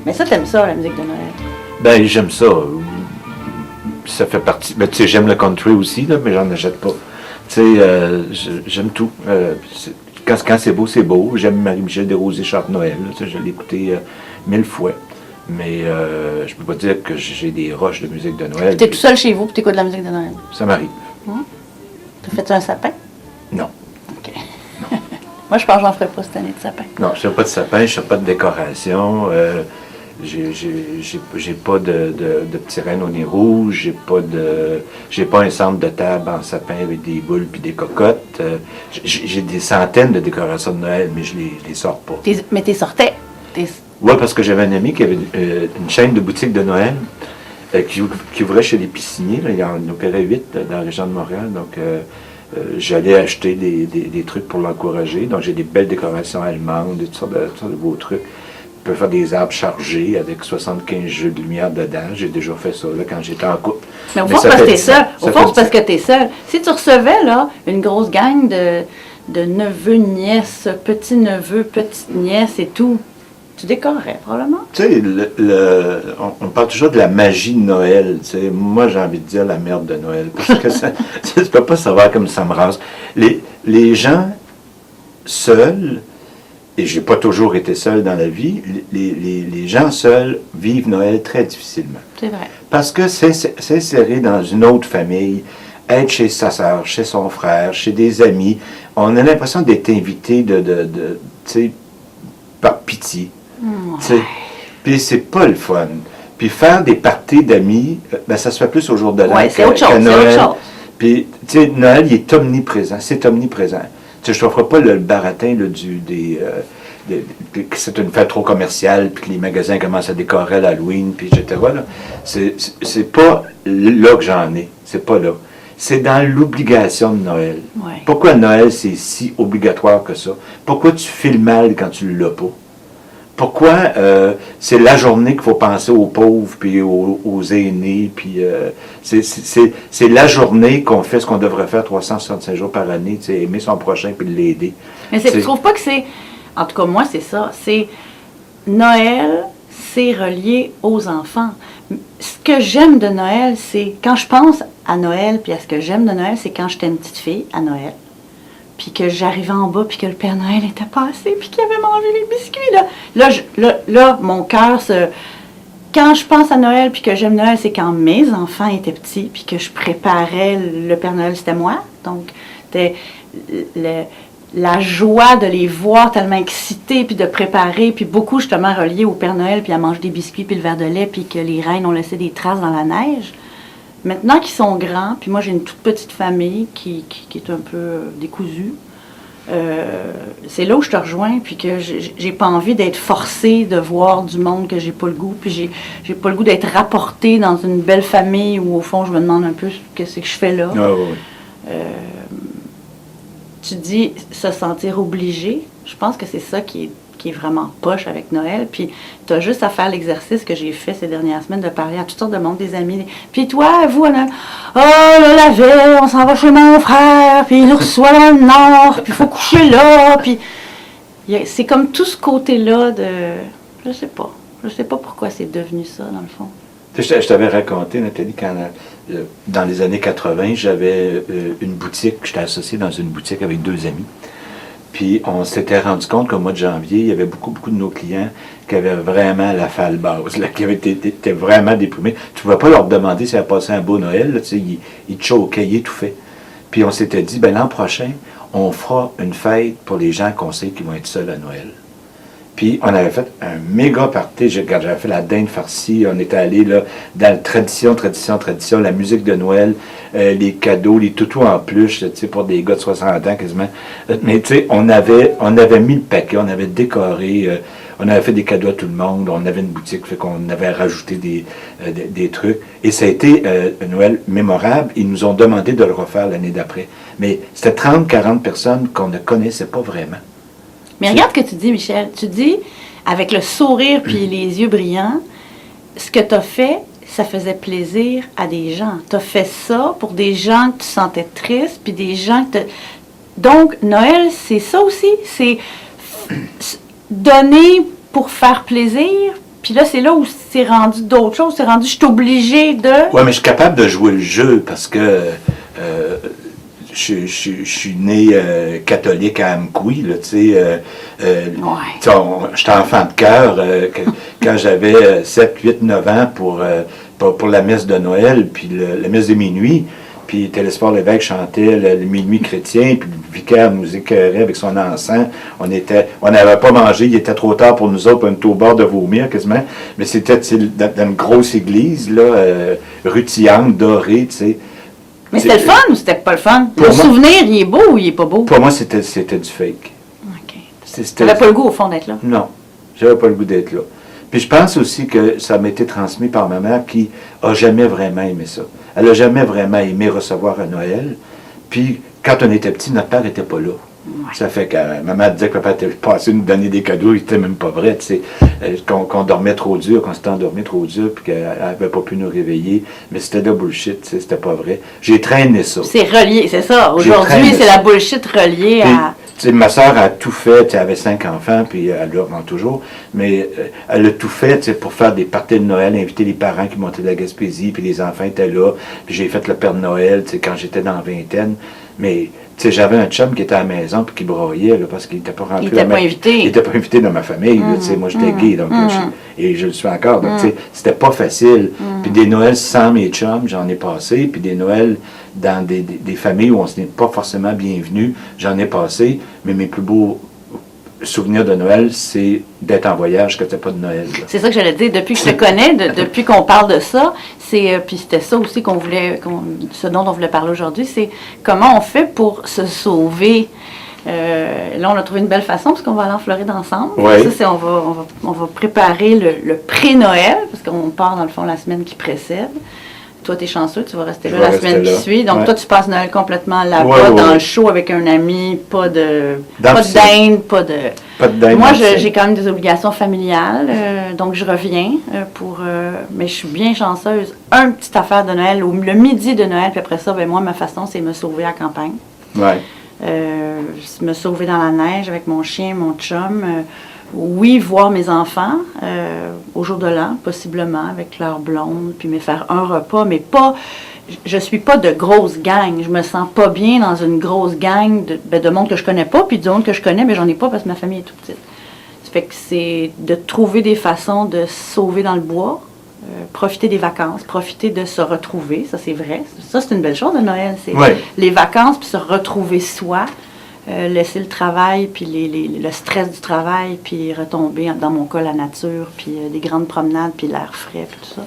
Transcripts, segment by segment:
Mais ça, t'aimes ça, la musique de Noël? Ben, j'aime ça. Ça fait partie. Ben, tu sais, j'aime le country aussi, là, mais j'en achète pas. Tu sais, j'aime tout. Quand c'est beau, c'est beau. J'aime Marie-Michel Desrosiers chante Noël. Là, je l'ai écouté 1000 fois. Mais je peux pas dire que j'ai des roches de musique de Noël. Tu es tout seul chez vous et tu écoutes de la musique de Noël? Ça m'arrive. T'as fait un sapin? Non. OK. Non. Moi, je pense que j'en ferai pas cette année de sapin. Non, je fais pas de sapin, je fais pas de décoration. J'ai pas de petits rennes au nez rouge, j'ai pas un centre de table en sapin avec des boules puis des cocottes. J'ai des centaines de décorations de Noël, mais je les sors pas. Mais t'es sortais? Oui, parce que j'avais un ami qui avait une chaîne de boutiques de Noël qui ouvrait chez les pisciniers. Là, il en opérait 8 dans la région de Montréal. Donc, j'allais acheter des trucs pour l'encourager. Donc, j'ai des belles décorations allemandes, toutes sortes de beaux trucs. On peut faire des arbres chargés avec 75 jeux de lumière dedans. J'ai déjà fait ça là, quand j'étais en couple. Mais au fond, c'est parce que t'es seul. Au fond, c'est parce que t'es seul. Si tu recevais là, une grosse gang de neveux, nièces, petits-neveux, petites-nièces et tout, tu décorerais probablement. Tu sais, on parle toujours de la magie de Noël. Tu sais, moi, j'ai envie de dire la merde de Noël. Parce que tu peux pas savoir comme ça me rase. Les gens seuls, et j'ai pas toujours été seul dans la vie, les gens seuls vivent Noël très difficilement. C'est vrai. Parce que s'insérer dans une autre famille, être chez sa soeur, chez son frère, chez des amis, on a l'impression d'être invité tu sais, par pitié. Ouais. Puis c'est pas le fun. Puis faire des parties d'amis, ben ça se fait plus au jour de l'an qu'à Noël. Puis, tu sais, Noël, il est omniprésent. C'est omniprésent. Tu sais, je ne te ferai pas le baratin là, que c'est une fête trop commerciale, puis que les magasins commencent à décorer l'Halloween, puis etc. Là. C'est pas là que j'en ai. C'est pas là. C'est dans l'obligation de Noël. Ouais. Pourquoi Noël, c'est si obligatoire que ça? Pourquoi tu fais le mal quand tu l'as pas? Pourquoi c'est la journée qu'il faut penser aux pauvres, puis aux aînés, puis c'est la journée qu'on fait ce qu'on devrait faire 365 jours par année, aimer son prochain puis l'aider. Mais tu trouves pas que c'est... En tout cas, moi, c'est ça. C'est Noël, c'est relié aux enfants. Ce que j'aime de Noël, c'est... Quand je pense à Noël, puis à ce que j'aime de Noël, c'est quand j'étais une petite fille à Noël, puis que j'arrivais en bas, puis que le Père Noël était passé, puis qu'il avait mangé les biscuits. Là, mon cœur se... Quand je pense à Noël, puis que j'aime Noël, c'est quand mes enfants étaient petits, puis que je préparais le Père Noël, c'était moi. Donc, c'était la joie de les voir tellement excités, puis de préparer, puis beaucoup justement reliés au Père Noël, puis à manger des biscuits, puis le verre de lait, puis que les reines ont laissé des traces dans la neige. Maintenant qu'ils sont grands, puis moi j'ai une toute petite famille qui est un peu décousue, c'est là où je te rejoins, puis que j'ai pas envie d'être forcée de voir du monde que j'ai pas le goût, puis j'ai pas le goût d'être rapportée dans une belle famille où au fond je me demande un peu qu'est-ce que je fais là. Ah, oui. Tu dis se sentir obligé, je pense que c'est ça qui est vraiment poche avec Noël. Puis tu as juste à faire l'exercice que j'ai fait ces dernières semaines de parler à toutes sortes de monde, des amis. Puis toi, vous, la veille, on s'en va chez mon frère, puis il nous reçoit dans le nord, puis il faut coucher là. Puis c'est comme tout ce côté-là de... Je sais pas pourquoi c'est devenu ça, dans le fond. Je t'avais raconté, Nathalie, quand dans les années 80, j'avais une boutique, j'étais associé dans une boutique avec 2 amis. Puis on s'était rendu compte qu'au mois de janvier, il y avait beaucoup de nos clients qui avaient vraiment la falle basse, là, qui étaient vraiment déprimés. Tu ne pouvais pas leur demander s'ils avaient passé un beau Noël, là, ils te choquaient, ils étouffaient. Puis on s'était dit, l'an prochain, on fera une fête pour les gens qu'on sait qui vont être seuls à Noël. Puis on avait fait un méga party. J'avais fait la dinde farcie. On était allé là dans la tradition, la musique de Noël, les cadeaux, les toutous en peluche, pour des gars de 60 ans quasiment. Mais tu sais, on avait mis le paquet, on avait décoré, on avait fait des cadeaux à tout le monde, on avait une boutique, fait qu'on avait rajouté des trucs. Et ça a été un Noël mémorable. Ils nous ont demandé de le refaire l'année d'après. Mais c'était 30-40 personnes qu'on ne connaissait pas vraiment. Mais regarde ce que tu dis, Michel. Tu dis, avec le sourire puis les yeux brillants, ce que tu as fait, ça faisait plaisir à des gens. Tu as fait ça pour des gens que tu sentais tristes, puis des gens que Donc, Noël, c'est ça aussi. C'est donner pour faire plaisir, Puis là, c'est là où c'est rendu d'autres choses. C'est rendu, je suis obligée de... Oui, mais je suis capable de jouer le jeu parce que je suis né catholique à Amqui, là, tu sais. J'étais enfant de cœur quand j'avais 7, 8, 9 ans pour la messe de Noël, puis la messe de minuit. Puis Télésphore Lévesque chantait le minuit chrétien, puis le vicaire nous écœurait avec son encens. On n'avait pas mangé, il était trop tard pour nous autres, on était au bord de vomir quasiment. Mais c'était dans une grosse église, là, rutilante, dorée, tu sais. Mais c'était le fun ou c'était pas le fun? Le souvenir, il est beau ou il est pas beau? Pour moi, c'était du fake. OK. T'avais pas le goût, au fond, d'être là? Non, j'avais pas le goût d'être là. Puis je pense aussi que ça m'a été transmis par ma mère qui a jamais vraiment aimé ça. Elle n'a jamais vraiment aimé recevoir un Noël. Puis quand on était petit, notre père n'était pas là. Ouais. Ça fait que ma mère disait que papa était passé nous donner des cadeaux, il n'était même pas vrai, tu sais, qu'on dormait trop dur, qu'on s'était endormi trop dur, puis qu'elle n'avait pas pu nous réveiller. Mais c'était de la bullshit, tu sais, c'était pas vrai. J'ai traîné ça. C'est relié, c'est ça. Aujourd'hui, c'est la bullshit reliée à... Tu sais, ma soeur a tout fait, elle avait 5 enfants, puis elle le rend toujours, mais elle a tout fait, tu sais, pour faire des parties de Noël, inviter les parents qui montaient de la Gaspésie, puis les enfants étaient là, puis j'ai fait le Père de Noël, tu sais, quand j'étais dans la vingtaine, mais... Tu sais, j'avais un chum qui était à la maison puis qui broyait là, parce qu'il n'était pas rentré. Il n'était pas invité. Il n'était pas invité dans ma famille. Là, tu sais, moi, j'étais gay, donc, et je le suis encore. Donc, tu sais, c'était pas facile. Puis des Noëls sans mes chums, j'en ai passé. Puis des Noëls dans des familles où on ne n'est pas forcément bienvenu, j'en ai passé. Mais mes plus beaux souvenirs de Noël, c'est d'être en voyage, que c'était pas de Noël. C'est ça que j'allais dire. Depuis que je te connais, depuis qu'on parle de ça, puis c'était ça aussi ce dont on voulait parler aujourd'hui, c'est comment on fait pour se sauver. Là, on a trouvé une belle façon parce qu'on va aller en Floride ensemble. Oui. Ça, c'est on va préparer le pré-Noël parce qu'on part dans le fond la semaine qui précède. Toi, t'es chanceux, tu vas rester là la semaine qui suit. Donc, toi, tu passes Noël complètement là-bas, dans le show avec un ami, pas de dinde, pas de dinde. Moi, j'ai quand même des obligations familiales, donc je reviens mais je suis bien chanceuse. Une petite affaire de Noël, le midi de Noël, puis après ça, moi, ma façon, c'est me sauver à la campagne. Ouais. Me sauver dans la neige avec mon chien, mon chum. Oui, voir mes enfants au jour de l'an, possiblement, avec leur blonde, puis me faire un repas, mais pas... Je suis pas de grosse gang. Je me sens pas bien dans une grosse gang de monde que je connais pas, puis de monde que je connais, mais j'en ai pas parce que ma famille est toute petite. Ça fait que c'est de trouver des façons de se sauver dans le bois, profiter des vacances, profiter de se retrouver, ça c'est vrai. Ça, c'est une belle chose de Noël, c'est les vacances, puis se retrouver soi. Laisser le travail, puis le stress du travail, puis retomber, dans mon cas, la nature, puis des grandes promenades, puis l'air frais, puis tout ça.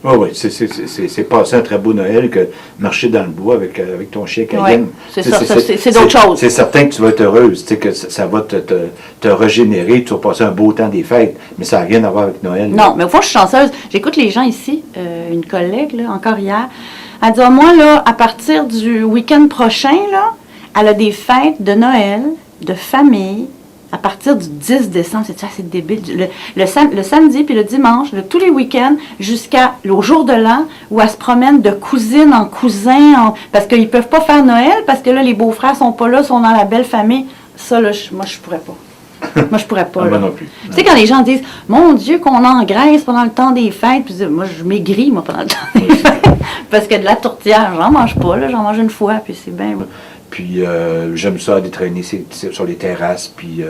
Oui, c'est passer un très beau Noël que marcher dans le bois avec ton chien Cayenne. Oui, c'est ça, c'est d'autres choses. C'est certain que tu vas être heureuse, tu sais, que ça va te régénérer, tu vas passer un beau temps des fêtes, mais ça n'a rien à voir avec Noël. Non, mais au fond, je suis chanceuse. J'écoute les gens ici, une collègue, là, encore hier, elle dit, moi, là, à partir du week-end prochain, là, elle a des fêtes de Noël, de famille, à partir du 10 décembre. C'est assez débile. Le samedi puis le dimanche, tous les week-ends, jusqu'au jour de l'an, où elle se promène de cousine en cousin, parce qu'ils ne peuvent pas faire Noël, parce que là, les beaux-frères sont pas là, sont dans la belle famille. Ça, là, moi, je pourrais pas. Moi, je pourrais pas. Moi non plus. Tu sais, quand les gens disent « Mon Dieu, qu'on engraisse pendant le temps des fêtes », puis moi, je maigris, moi, pendant le temps des fêtes. Parce que de la tourtière, j'en mange pas, là, j'en mange une fois, puis c'est bien... Puis j'aime ça aller traîner sur les terrasses, puis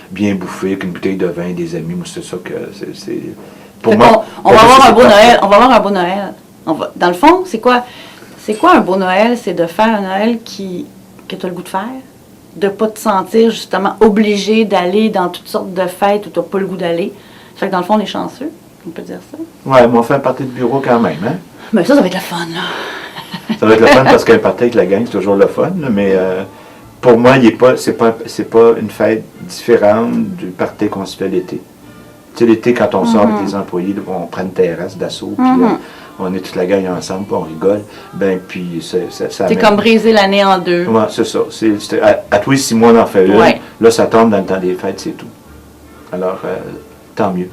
bien bouffer avec une bouteille de vin, des amis. Moi, c'est ça que c'est... Pour moi, on va avoir un beau Noël. On va avoir un beau Noël. Dans le fond, c'est quoi un beau Noël? C'est de faire un Noël que tu as le goût de faire. De ne pas te sentir justement obligé d'aller dans toutes sortes de fêtes où tu n'as pas le goût d'aller. Ça fait que dans le fond, on est chanceux. On peut dire ça. Ouais, mais on fait un party de bureau quand même, hein? Mais ça va être le fun, là. Ça va être le fun parce qu'un party avec la gang, c'est toujours le fun, là, mais pour moi, c'est pas une fête différente du party qu'on se fait l'été. Tu sais, l'été, quand on sort avec les employés, on prend une terrasse d'assaut, puis on est toute la gang ensemble, puis on rigole. Ben, puis ça c'est comme briser l'année en deux. Oui, c'est ça. À tous les 6 mois, on en fait une. Ouais. Là, ça tombe dans le temps des fêtes, c'est tout. Alors, tant mieux.